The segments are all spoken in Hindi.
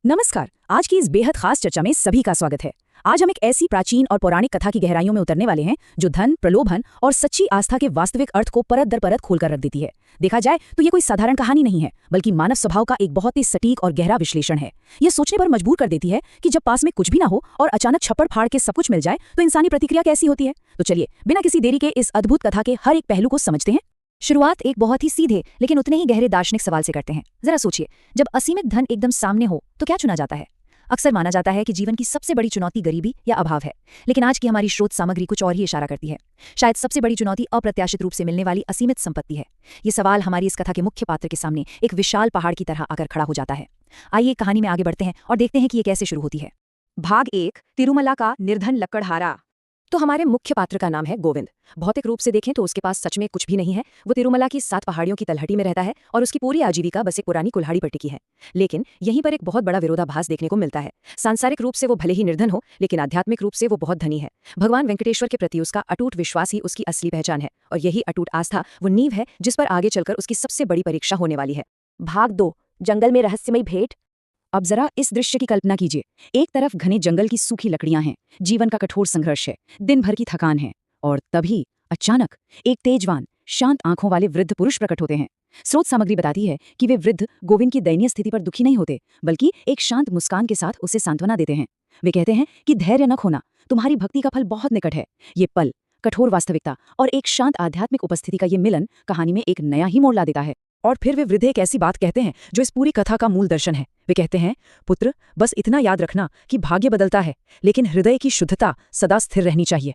नमस्कार। आज की इस बेहद खास चर्चा में सभी का स्वागत है। आज हम एक ऐसी प्राचीन और पौराणिक कथा की गहराइयों में उतरने वाले हैं जो धन, प्रलोभन और सच्ची आस्था के वास्तविक अर्थ को परत दर परत खोलकर रख देती है। देखा जाए तो ये कोई साधारण कहानी नहीं है, बल्कि मानव स्वभाव का एक बहुत ही सटीक और गहरा विश्लेषण है। ये सोचने पर मजबूर कर देती है कि जब पास में कुछ भी ना हो और अचानक छप्पड़ फाड़ के सब कुछ मिल जाए तो इंसानी प्रतिक्रिया कैसी होती है। तो चलिए बिना किसी देरी के इस अद्भुत कथा के हर एक पहलू को समझते हैं। शुरुआत एक बहुत ही सीधे लेकिन उतने ही गहरे दार्शनिक सवाल से करते हैं। जरा सोचिए, जब असीमित धन एकदम सामने हो तो क्या चुना जाता है? अक्सर माना जाता है कि जीवन की सबसे बड़ी चुनौती गरीबी या अभाव है, लेकिन आज की हमारी स्रोत सामग्री कुछ और ही इशारा करती है। शायद सबसे बड़ी चुनौती अप्रत्याशित रूप से मिलने वाली असीमित संपत्ति है। ये सवाल हमारी इस कथा के मुख्य पात्र के सामने एक विशाल पहाड़ की तरह आकर खड़ा हो जाता है। आइए कहानी में आगे बढ़ते हैं और देखते हैं कि ये कैसे शुरू होती है। भाग 1, तिरुमला का निर्धन लकड़हारा। तो हमारे मुख्य पात्र का नाम है गोविंद। भौतिक रूप से देखें तो उसके पास सच में कुछ भी नहीं है। वो तिरुमला की 7 पहाड़ियों की तलहटी में रहता है और उसकी पूरी आजीविका बस एक पुरानी कुल्हाड़ी पर टिकी है। लेकिन यहीं पर एक बहुत बड़ा विरोधाभास देखने को मिलता है। सांसारिक रूप से वो भले ही निर्धन हो, लेकिन आध्यात्मिक रूप से वो बहुत धनी है। भगवान वेंकटेश्वर के प्रति उसका अटूट विश्वास ही उसकी असली पहचान है, और यही अटूट आस्था वो नींव है जिस पर आगे चलकर उसकी सबसे बड़ी परीक्षा होने वाली है। भाग 2, जंगल में रहस्यमयी भेंट। अब जरा इस दृश्य की कल्पना कीजिए। एक तरफ घने जंगल की सूखी लकड़ियां हैं, जीवन का कठोर संघर्ष है, दिन भर की थकान है, और तभी अचानक एक तेजवान, शांत आंखों वाले वृद्ध पुरुष प्रकट होते हैं। स्रोत सामग्री बताती है कि वे वृद्ध गोविंद की दयनीय स्थिति पर दुखी नहीं होते, बल्कि एक शांत मुस्कान के साथ उसे सांत्वना देते हैं। वे कहते हैं कि धैर्य न खोना, तुम्हारी भक्ति का फल बहुत निकट है। ये पल, कठोर वास्तविकता और एक शांत आध्यात्मिक उपस्थिति का ये मिलन कहानी में एक नया ही मोड़ ला देता है। और फिर वे वृद्ध एक ऐसी बात कहते हैं जो इस पूरी कथा का मूल दर्शन है। वे कहते हैं, पुत्र, बस इतना याद रखना कि भाग्य बदलता है, लेकिन हृदय की शुद्धता सदा स्थिर रहनी चाहिए।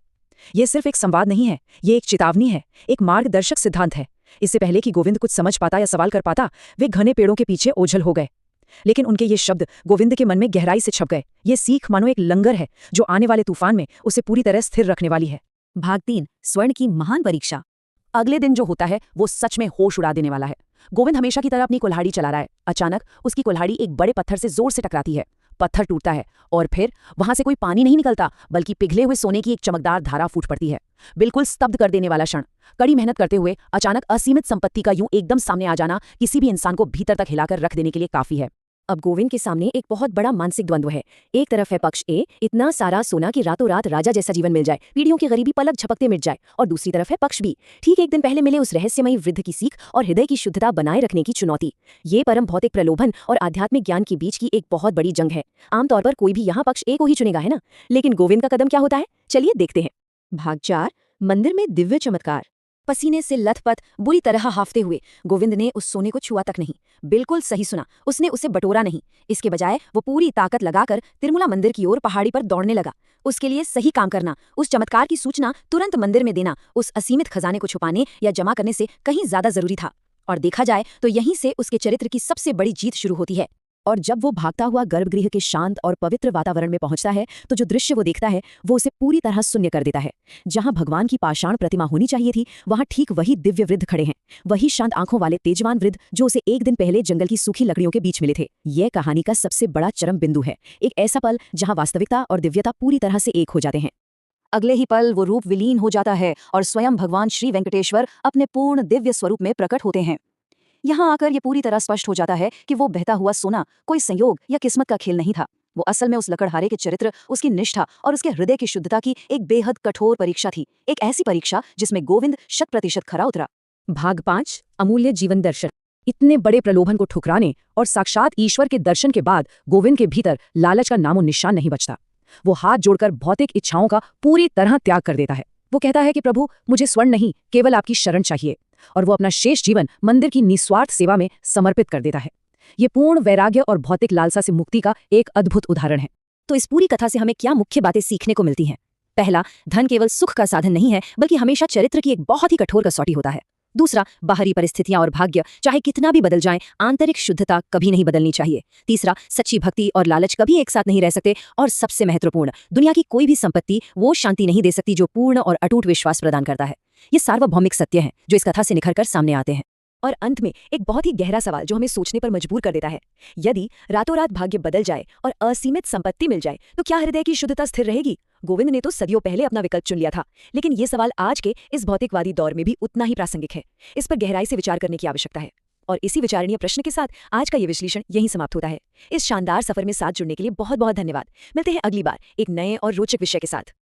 ये सिर्फ एक संवाद नहीं है, ये एक चेतावनी है, एक मार्गदर्शक सिद्धांत है। इससे पहले कि गोविंद कुछ समझ पाता या सवाल कर पाता, वे घने पेड़ों के पीछे ओझल हो गए। लेकिन उनके ये शब्द गोविंद के मन में गहराई से छप गए। ये सीख मानो एक लंगर है जो आने वाले तूफान में उसे पूरी तरह स्थिर रखने वाली है। भाग 3, स्वर्ण की महान परीक्षा। अगले दिन जो होता है वो सच में होश उड़ा देने वाला है। गोविंद हमेशा की तरह अपनी कुल्हाड़ी चला रहा है। अचानक उसकी कुल्हाड़ी एक बड़े पत्थर से जोर से टकराती है। पत्थर टूटता है और फिर वहां से कोई पानी नहीं निकलता, बल्कि पिघले हुए सोने की एक चमकदार धारा फूट पड़ती है। बिल्कुल स्तब्ध कर देने वाला क्षण। कड़ी मेहनत करते हुए अचानक असीमित संपत्ति का यूं एकदम सामने आ जाना किसी भी इंसान को भीतर तक हिलाकर रख देने के लिए काफी है। अब गोविंद के सामने एक बहुत बड़ा मानसिक द्वंद्व है। एक तरफ है पक्ष ए, इतना सारा सोना कि रातों रात राजा जैसा जीवन मिल जाए, पीढ़ियों की गरीबी पलक झपकते मिट जाए। और दूसरी तरफ है पक्ष बी, ठीक एक दिन पहले मिले उस रहस्यमयी वृद्ध की सीख और हृदय की शुद्धता बनाए रखने की चुनौती। ये परम भौतिक प्रलोभन और आध्यात्मिक ज्ञान के बीच की एक बहुत बड़ी जंग है। आमतौर पर कोई भी यहाँ पक्ष ए को ही चुनेगा, है ना? लेकिन गोविंद का कदम क्या होता है, चलिए देखते हैं। भाग 4, मंदिर में दिव्य चमत्कार। पसीने से लथपथ, बुरी तरह हाफते हुए गोविंद ने उस सोने को छुआ तक नहीं। बिल्कुल सही सुना, उसने उसे बटोरा नहीं। इसके बजाय वो पूरी ताकत लगाकर तिरुमला मंदिर की ओर पहाड़ी पर दौड़ने लगा। उसके लिए सही काम करना, उस चमत्कार की सूचना तुरंत मंदिर में देना, उस असीमित खजाने को छुपाने या जमा करने से कहीं ज्यादा जरूरी था। और देखा जाए तो यहीं से उसके चरित्र की सबसे बड़ी जीत शुरू होती है। और जब वो भागता हुआ गर्भगृह के शांत और पवित्र वातावरण में पहुंचता है तो जो दृश्य वो देखता है वो उसे पूरी तरह शून्य कर देता है। जहां भगवान की पाषाण प्रतिमा होनी चाहिए थी, वहां ठीक वही दिव्य वृद्ध खड़े हैं। वही शांत आंखों वाले तेजवान वृद्ध जो उसे एक दिन पहले जंगल की सूखी लकड़ियों के बीच मिले थे। यह कहानी का सबसे बड़ा चरम बिंदु है। एक ऐसा पल जहां वास्तविकता और दिव्यता पूरी तरह से एक हो जाते हैं। अगले ही पल वो रूप विलीन हो जाता है और स्वयं भगवान श्री वेंकटेश्वर अपने पूर्ण दिव्य स्वरूप में प्रकट होते हैं। यहाँ आकर ये पूरी तरह स्पष्ट हो जाता है कि वो बहता हुआ सोना कोई संयोग या किस्मत का खेल नहीं था। वो असल में उस लकड़हारे के चरित्र, उसकी निष्ठा और उसके हृदय की शुद्धता की एक बेहद कठोर परीक्षा थी। एक ऐसी परीक्षा जिसमें गोविंद 100% खरा उतरा। भाग 5, अमूल्य जीवन दर्शन। इतने बड़े प्रलोभन को ठुकराने और साक्षात ईश्वर के दर्शन के बाद गोविंद के भीतर लालच का नामो निशान नहीं बचता। वो हाथ जोड़कर भौतिक इच्छाओं का पूरी तरह त्याग कर देता है। वो कहता है कि प्रभु, मुझे स्वर्ण नहीं, केवल आपकी शरण चाहिए। और वो अपना शेष जीवन मंदिर की निस्वार्थ सेवा में समर्पित कर देता है। ये पूर्ण वैराग्य और भौतिक लालसा से मुक्ति का एक अद्भुत उदाहरण है। तो इस पूरी कथा से हमें क्या मुख्य बातें सीखने को मिलती हैं? पहला, धन केवल सुख का साधन नहीं है, बल्कि हमेशा चरित्र की एक बहुत ही कठोर कसौटी होता है। दूसरा, बाहरी परिस्थितियां और भाग्य चाहे कितना भी बदल जाएं, आंतरिक शुद्धता कभी नहीं बदलनी चाहिए। तीसरा, सच्ची भक्ति और लालच कभी एक साथ नहीं रह सकते। और सबसे महत्वपूर्ण, दुनिया की कोई भी संपत्ति वो शांति नहीं दे सकती जो पूर्ण और अटूट विश्वास प्रदान करता है। ये सार्वभौमिक सत्य हैं जो इस कथा से निखरकर सामने आते हैं। और अंत में एक बहुत ही गहरा सवाल जो हमें सोचने पर मजबूर कर देता है। यदि रातों रात भाग्य बदल जाए और असीमित संपत्ति मिल जाए तो क्या हृदय की शुद्धता स्थिर रहेगी? गोविंद ने तो सदियों पहले अपना विकल्प चुन लिया था, लेकिन ये सवाल आज के इस भौतिकवादी दौर में भी उतना ही प्रासंगिक है। इस पर गहराई से विचार करने की आवश्यकता है। और इसी विचारणीय प्रश्न के साथ आज का ये विश्लेषण यहीं समाप्त होता है। इस शानदार सफर में साथ जुड़ने के लिए बहुत बहुत धन्यवाद। मिलते हैं अगली बार एक नए और रोचक विषय के साथ।